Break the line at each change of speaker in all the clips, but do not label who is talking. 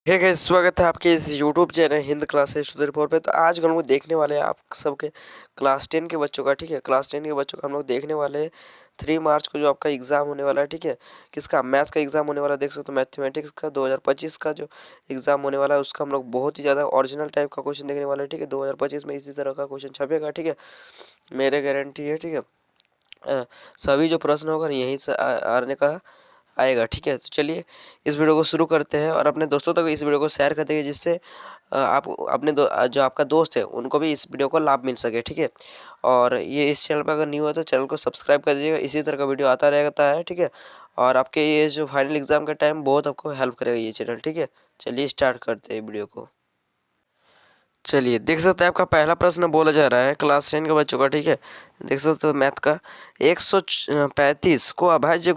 Hey guys, स्वागत है आपके इस YouTube channel Hind classes student four पे। तो आज हम लोग देखने वाले हैं आप सबके क्लास 10 के बच्चों का। ठीक है, क्लास 10 के बच्चों का हम लोग देखने वाले हैं 3 मार्च को जो आपका एग्ज़ाम होने वाला है। ठीक है, किसका? मैथ का एग्ज़ाम होने वाला है। देख सकते हो मैथमेटिक्स का 2025 का जो एग्ज़ाम होने वाला है उसका हम लोग बहुत ही ज़्यादा ओरिजिनल टाइप का क्वेश्चन देखने वाले हैं। ठीक है, 2025 में इसी तरह का क्वेश्चन छपेगा। ठीक है, मेरे गारंटी है। ठीक है, सभी जो प्रश्न होगा यहीं से आने का आएगा। ठीक है, तो चलिए इस वीडियो को शुरू करते हैं और अपने दोस्तों तक इस वीडियो को शेयर कर देंगे, जिससे आप अपने जो आपका दोस्त है उनको भी इस वीडियो को लाभ मिल सके। ठीक है, और ये इस चैनल पर अगर न्यू है तो चैनल को सब्सक्राइब कर दीजिएगा, इसी तरह का वीडियो आता रहता है। ठीक है, और आपके ये जो फाइनल एग्जाम का टाइम बहुत आपको हेल्प करेगा ये चैनल। ठीक है, चलिए स्टार्ट करते हैं वीडियो को। चलिए देख सकते हैं आपका पहला प्रश्न बोला जा रहा है क्लास 10 के बच्चों का। ठीक है, देख सकते हो मैथ का 135 को अभाज्य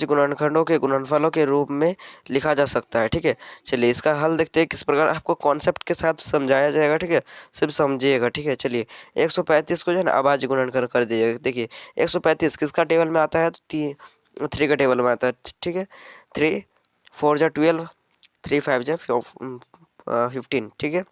गुणनखंडों के गुणनफलों के रूप में लिखा जा सकता है। ठीक है, चलिए इसका हल देखते हैं किस प्रकार आपको कॉन्सेप्ट के साथ समझाया जाएगा। ठीक है, सिर्फ समझिएगा। ठीक है, चलिए 135 को जो है ना अभाज्य गुणनखंड कर दीजिएगा। देखिए 135 किसका टेबल में आता है? तो 3 का टेबल में आता है। ठीक है, 3 4 जा 12, 3 5 जा 15। ठीक है,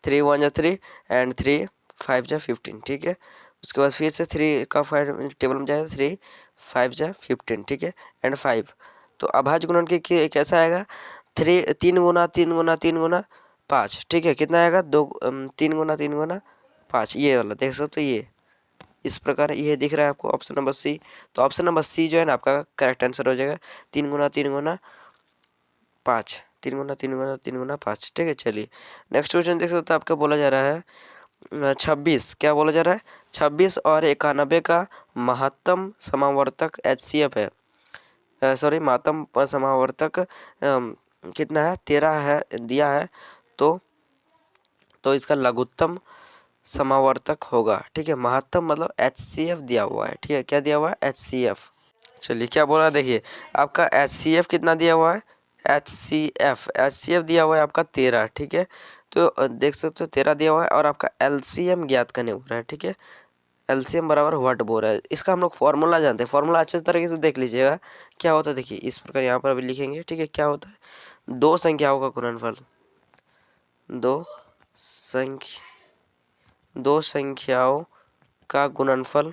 3 1 जा 3 एंड 3 5 जा 15। ठीक है, उसके बाद फिर से 3 का 5 टेबल में जाएगा, 3 5 जा 15। ठीक है, एंड 5। तो अभाज्य गुणन के कैसा आएगा? 3 गुना 5। ठीक है, कितना आएगा? 3 गुना 5, ये वाला देख सकते हो। ये इस प्रकार ये दिख रहा है आपको ऑप्शन नंबर सी। तो ऑप्शन नंबर सी जो है ना आपका करेक्ट आंसर हो जाएगा। 3 गुना 5। ठीक है, चलिए नेक्स्ट क्वेश्चन देख सकते हो। आपका बोला जा रहा है 26। क्या बोला जा रहा है? 26 और 91 का महत्तम समावर्तक HCF है। सॉरी, महत्तम समावर्तक कितना है? 13 है दिया है। तो इसका लघुत्तम समावर्तक होगा। ठीक है, महत्तम मतलब HCF दिया हुआ है। ठीक है, क्या दिया हुआ है? HCF। चलिए क्या बोला, देखिए आपका HCF कितना दिया हुआ है? एच सी एफ दिया हुआ है आपका 13। ठीक है, तो देख सकते हो 13 दिया हुआ है और आपका LCM ज्ञात करने बोल रहा है। ठीक है, LCM बराबर व्हाट बोल रहा है। इसका हम लोग फॉर्मूला जानते हैं, फॉर्मूला अच्छे तरीके से देख लीजिएगा क्या होता है। देखिए इस प्रकार यहाँ पर अभी लिखेंगे। ठीक है, क्या होता है? दो संख्याओं का गुणनफल, दो संख्या दो संख्याओं का गुणनफल,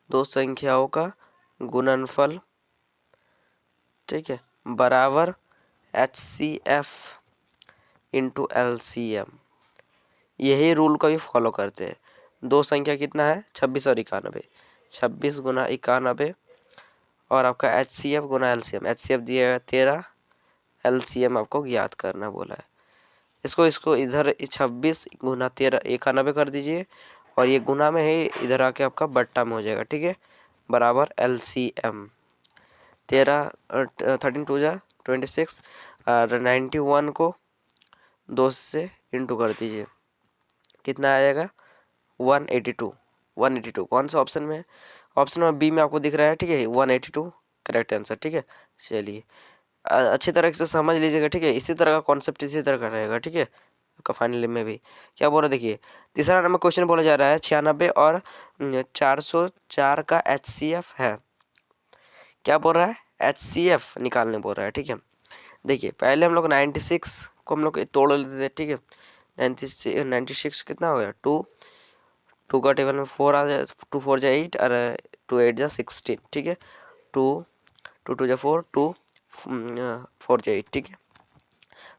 दो संख्याओं का गुणनफल। ठीक है, बराबर HCF इंटू LCM। यही रूल को भी फॉलो करते हैं। दो संख्या कितना है? 26 और 91। 26 गुना 91 और आपका HCF गुना LCM। HCF दिया है 13, LCM आपको ज्ञात करना बोला है। इसको इधर 26 गुना 13 91 कर दीजिए और ये गुना में है, इधर आके आपका बट्टा में हो जाएगा। ठीक है, बराबर LCM 13 13 2 जा 26 और 91 को 2 से इंटू कर दीजिए, कितना आ जाएगा? 182। 182 कौन सा ऑप्शन में है? ऑप्शन नंबर बी में आपको दिख रहा है। ठीक है, 182 करेक्ट आंसर। ठीक है, चलिए अच्छी तरह से समझ लीजिएगा। ठीक है, इसी तरह का कॉन्सेप्ट इसी तरह का रहेगा। ठीक है, आपका फाइनल में भी क्या बोल रहा है? देखिए तीसरा नंबर क्वेश्चन बोला जा रहा है 96 और 404 का HCF है। क्या बोल रहा है? HCF निकालने बोल रहा है। ठीक है, देखिए पहले हम लोग 96 को हम लोग तोड़ लेते थे। ठीक है, 96 कितना हो गया? 2 का टेबल में 4 आ जाए, 2 4 जा 8 और 2 8 जा 16। ठीक है, 2 2 2 जा 4, 2 4 जा 8। ठीक है,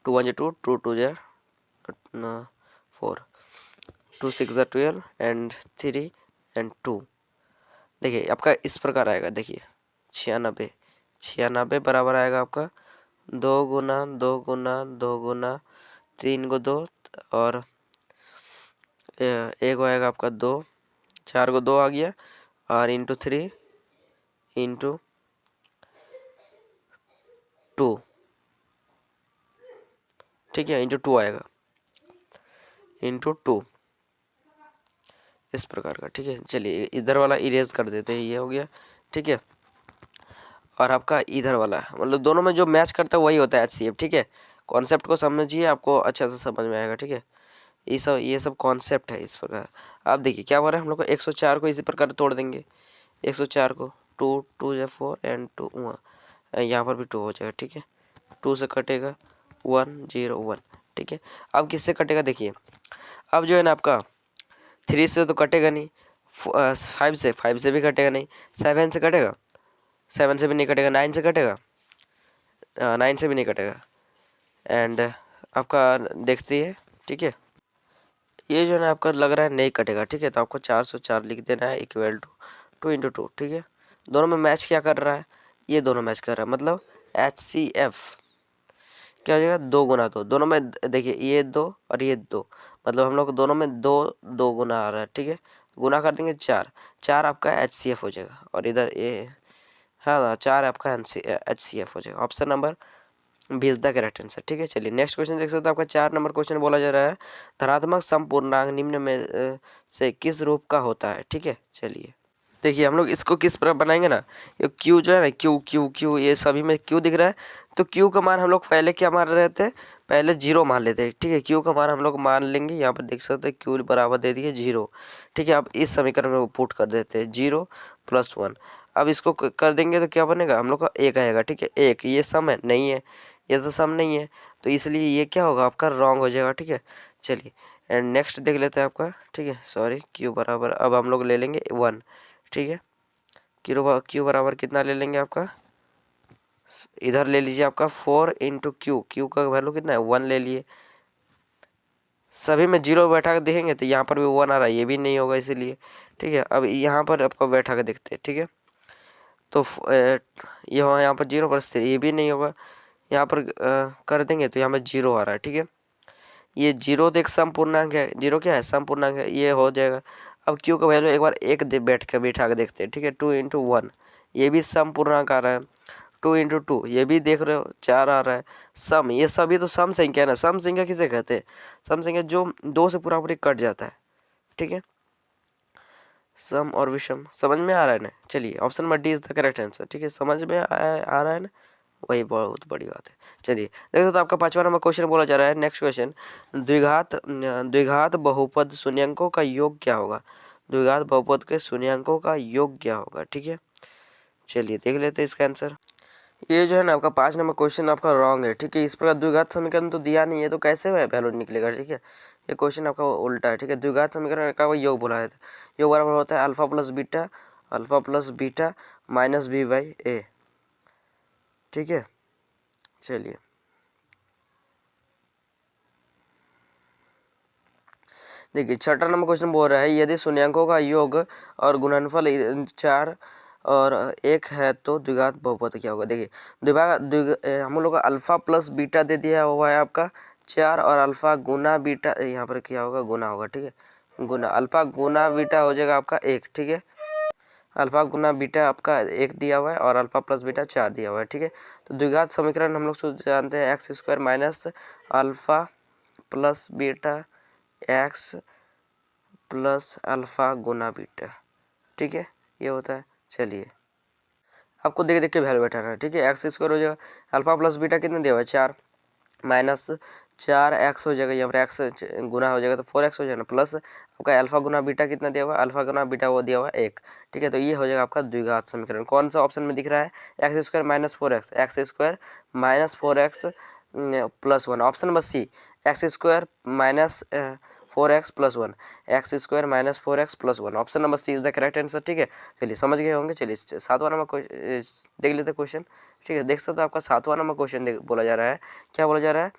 2 1 जा 2, 2 2 जा 4, 2 6 जा 12 एंड 3 एंड 2। देखिए आपका इस प्रकार आएगा। देखिए 96 बराबर आएगा आपका 2 गुना 3 को 2 और एक आएगा आपका 2, 4 को 2 आ गया और इंटू 3 इंटू 2। ठीक है, इंटू 2 आएगा, इंटू 2 इस प्रकार का। ठीक है, चलिए इधर वाला इरेज कर देते हैं, ये हो गया। ठीक है, और आपका इधर वाला मतलब दोनों में जो मैच करता है वही होता है HCF। ठीक है, कॉन्सेप्ट को समझिए, आपको अच्छा से समझ में आएगा। ठीक है, ये सब कॉन्सेप्ट है इस प्रकार। आप देखिए क्या बोल रहे हैं, हम लोग को 104 को इसी प्रकार तोड़ देंगे। 104 को 2 2 या 4 एंड 2 यहाँ पर भी 2 हो जाएगा, ठीक है। 2 से कटेगा 1 0 1, ठीक है। अब किससे कटेगा देखिए, अब जो है ना आपका 3 से तो कटेगा नहीं, 5 से भी कटेगा नहीं, 7 से कटेगा, 7 से भी नहीं कटेगा, 9 से कटेगा, 9 से भी नहीं कटेगा, एंड आपका देखते हैं, ठीक है। ये जो है ना आपका लग रहा है नहीं कटेगा, ठीक है। तो आपको 404 लिख देना है इक्वल टू 2 × 2, ठीक है। दोनों में मैच क्या कर रहा है, ये दोनों मैच कर रहा है, मतलब HCF क्या हो जाएगा, 2 × 2, दोनों में देखिए ये 2 और ये 2, मतलब हम लोग दोनों में 2 2 गुना आ रहा है, ठीक है। गुना कर देंगे 4, 4 आपका HCF हो जाएगा, और इधर ये हाँ 4 आपका HCF हो जाएगा। Option number 20 the correct answer, ठीक है। चलिए नेक्स्ट क्वेश्चन देख सकते हो, आपका 4 नंबर क्वेश्चन बोला जा रहा है, धनात्मक समपूर्णांक निम्न में से किस रूप का होता है, ठीक है। चलिए देखिए हम लोग इसको किस प्रकार बनाएंगे ना, ये क्यू जो है ना, क्यू क्यू क्यू, ये सभी में क्यू दिख रहा है, तो क्यू का मान हम लोग पहले क्या मान रहे थे, पहले 0 मान लेते हैं, ठीक है। क्यू का मान हम लोग मान लेंगे, यहाँ पर देख सकते हैं क्यू बराबर दे दिए 0, ठीक है। अब इस समीकरण में पुट कर देते हैं 0 + 1। अब इसको कर देंगे तो क्या बनेगा, हम लोग का 1 आएगा, ठीक है। 1 ये सम है नहीं है, ये तो सम नहीं है, तो इसलिए ये क्या होगा आपका रॉन्ग हो जाएगा, ठीक है। चलिए एंड नेक्स्ट देख लेते हैं आपका, ठीक है। सॉरी क्यू बराबर, अब हम लोग ले लेंगे 1, ठीक है। क्यू बराबर कितना ले लेंगे आपका, इधर ले लीजिए आपका 4 × क्यू, क्यू का वैल्यू कितना है 1 ले लिए, सभी में 0 बैठा के देखेंगे तो यहाँ पर भी 1 आ रहा है, ये भी नहीं होगा इसीलिए, ठीक है। अब यहाँ पर आपको बैठा के देखते हैं, ठीक है। तो यहाँ पर 0 पर स्थिर, ये भी नहीं होगा, यहाँ पर कर देंगे तो यहाँ पर 0 आ रहा है, ठीक है। ये 0 तो एक समपूर्णांक है, 0 क्या है समपूर्णांक है, ये हो जाएगा। अब क्यू का वैल्यू एक बार एक बैठा के देखते हैं, ठीक है। 2 × 1, ये भी समपूर्णांक आ रहा है, 2 × 2 ये भी देख रहे हो 4 आ रहा है। सम, ये सभी तो सम संख्या है ना, सम संख्या किसे कहते हैं, सम संख्या जो 2 से पूरा पूरी कट जाता है, ठीक है। सम और विषम समझ में आ रहा है ना। चलिए option number D is the correct answer, ठीक है। समझ में आ रहा है ना, वही बहुत बड़ी बात है। चलिए देखो तो आपका 5वां नंबर क्वेश्चन बोला जा रहा है, नेक्स्ट क्वेश्चन, द्विघात बहुपद शून्यंकों का योग क्या होगा, द्विघात बहुपद के शून्यंकों का योग क्या होगा, ठीक है। चलिए देख लेते हैं इसका आंसर। ये जो है ना आपका 5 नंबर क्वेश्चन आपका रॉन्ग है, ठीक है। इस प्रकार द्विघात समीकरण तो दिया नहीं है, तो कैसे वैल्यू निकलेगा, ठीक है। ये क्वेश्चन आपका उल्टा है, ठीक है। द्विघात समीकरण का योग बोला है, योग बराबर होता है अल्फा प्लस बीटा -b/a, ठीक है। चलिए देखिए 6वां नंबर क्वेश्चन बोल रहा है, यदि शून्यंकों का योग और गुणनफल 4 और 1 है तो द्विघात बहुपद क्या होगा। देखिए हम लोग का अल्फा प्लस बीटा दे दिया हुआ है आपका 4, और अल्फा गुना बीटा यहाँ पर क्या होगा, गुना होगा, ठीक है। गुना अल्फा गुना बीटा हो जाएगा आपका 1, ठीक है। अल्फा गुना बीटा आपका 1 दिया हुआ है, और अल्फा प्लस बीटा 4 दिया हुआ है, ठीक है। तो द्विघात समीकरण हम लोग जानते हैं x² - alpha plus beta x plus alpha गुना बीटा, ठीक है, ये होता है। चलिए आपको देख देख के वैल्यू बैठाना है, ठीक है। x² हो जाएगा, अल्फा प्लस बीटा कितना दिया हुआ है 4, -4x हो जाएगा, यहाँ पर x गुना हो जाएगा तो 4x हो जाएगा, प्लस आपका अल्फा गुना बीटा कितना दिया हुआ है, अल्फा गुना बीटा वो दिया हुआ है 1, ठीक है। तो ये हो जाएगा आपका द्विघात समीकरण। कौन सा ऑप्शन में दिख रहा है, x² - 4x, x² - 4x + 1, option number C, x² - 4x + 1, x² - 4x + 1, option number C is the correct answer, ठीक है। चलिए समझ गए होंगे। चलिए 7वां नंबर देख लेते क्वेश्चन, ठीक है। देख सकते हो आपका 7वां नंबर क्वेश्चन बोला जा रहा है, क्या बोला जा रहा है,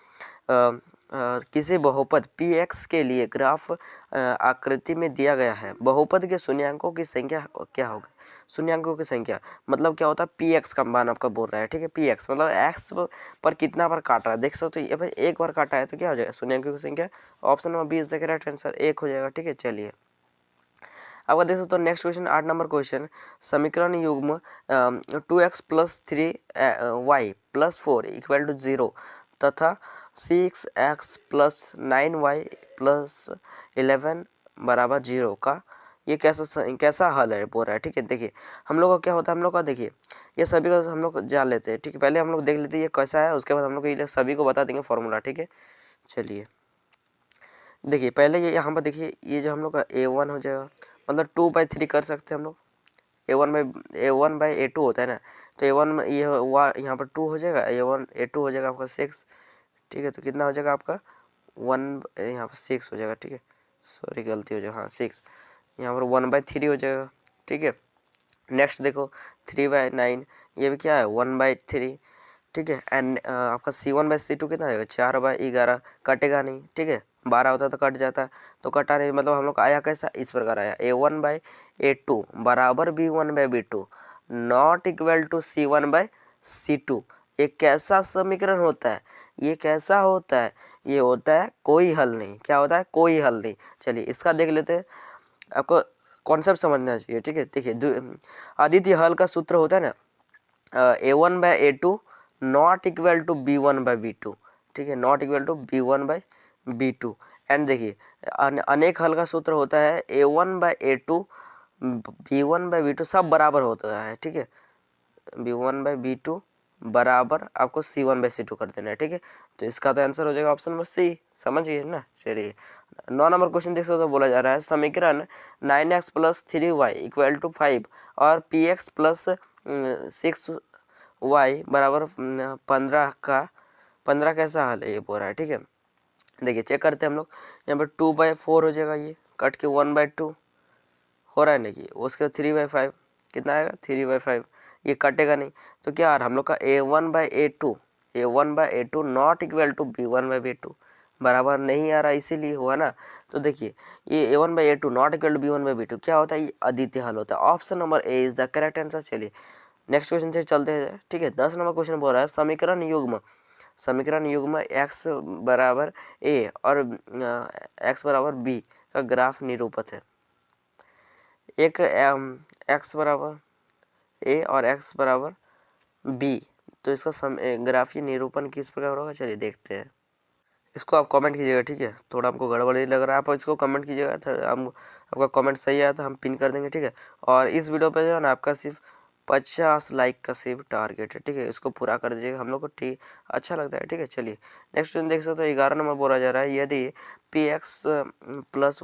किसी बहुपद px के लिए ग्राफ आकृति में दिया गया है, बहुपद के शून्यंकों की संख्या क्या होगा, शून्यंकों की संख्या मतलब क्या होता है, px का मान आपका बोल रहा है, ठीक है। px मतलब x पर कितना बार काट रहा है, देख सकते हो ये भाई एक बार काटा है तो क्या हो जाएगा, शून्यंकों की संख्या, option number B is the correct answer, 1 हो जाएगा, ठीक है। चलिए अब देख सकते हो नेक्स्ट क्वेश्चन 8 नंबर क्वेश्चन, समीकरण युग्म 2x + 3y + 4 = 0 तथा 6x + 9y + 11 = 0 का ये कैसा हल है बोल रहा है, ठीक है। देखिए हम लोग का क्या होता है, हम लोग का देखिए ये सभी का हम लोग जान लेते हैं, ठीक है। पहले हम लोग देख लेते हैं ये कैसा है, उसके बाद हम लोग ये सभी को बता देंगे फॉर्मूला, ठीक है। चलिए देखिए पहले ये यहाँ पर देखिए, ये जो हम लोग का a1 हो जाएगा, मतलब 2/3 कर सकते हैं हम लोग, a1/a2 होता है ना, तो a1 ये यहाँ पर 2 हो जाएगा, a1 a2 हो जाएगा आपका 6, ठीक है। तो कितना हो जाएगा आपका 1 यहाँ पर 6 हो जाएगा, ठीक है, सॉरी गलती हो जाएगा, हाँ 6, यहाँ पर 1/3 हो जाएगा, ठीक है। नेक्स्ट देखो 3/9, ये भी क्या है 1/3, ठीक है। एंड आपका C1/C2 कितना आएगा 4/11, कटेगा नहीं, ठीक है, 12 होता तो कट जाता, तो कटा नहीं, मतलब हम लोग आया कैसा, इस प्रकार आया a1/a2 बराबर b1/b2 not equal to C1/C2। ये कैसा समीकरण होता है, ये कैसा होता है, ये होता है कोई हल नहीं। क्या होता है, कोई हल नहीं। चलिए इसका देख लेते हैं, आपको कॉन्सेप्ट समझना चाहिए, ठीक है। देखिए आदित्य हल का सूत्र होता है ना, a1/a2 not equal to b1/b2, ठीक है, not equal to b1/b2। And देखिए अनेक हल का सूत्र होता है a1/a2 b1/b2 सब बराबर होता है, ठीक है, b1/b2 बराबर आपको C1/C2 कर देना है, ठीक है। तो इसका तो आंसर हो जाएगा ऑप्शन नंबर सी, समझिए ना। चलिए 9 नंबर क्वेश्चन देख सकते हो, बोला जा रहा है समीकरण 9x + 3y = 5 और px + 6y = 15 का 15 कैसा हल है, ये बोल रहा है, ठीक है। देखिए चेक करते हैं हम लोग, यहाँ पर 2/4 हो जाएगा, ये कट के 1/2 हो रहा है ना, कि उसके 3/5 कितना आएगा 3/5, ये कटेगा नहीं, तो क्या आ रहा हम लोग का a1/a2 not equal to b1/b2 बराबर नहीं आ रहा, इसीलिए हुआ ना। तो देखिए ये a1/a2 not equal to b1/b2 क्या होता है, ये अद्वितीय हल होता है। Option number A is the correct answer. चलिए नेक्स्ट क्वेश्चन से चलते हैं, ठीक है। 10 नंबर क्वेश्चन बोल रहा है समीकरण युग्म x बराबर a और x बराबर b का ग्राफ निरूपित है। एक x बराबर a और x बराबर b, तो इसका ग्राफीय निरूपण किस प्रकार होगा, चलिए देखते हैं। इसको आप कमेंट कीजिएगा, ठीक है, थोड़ा हमको गड़बड़ी लग रहा है, आप इसको कमेंट कीजिएगा, तो हम आपका कमेंट सही आया तो हम पिन कर देंगे, ठीक है। और इस वीडियो पे जो है ना आपका सिर्फ 50 लाइक का सिर्फ टारगेट है, ठीक है, इसको पूरा कर दीजिएगा, हम लोग को ठीक अच्छा लगता है, ठीक है। चलिए नेक्स्ट देख सकते हो 11 नंबर बोला जा रहा है, यदि px +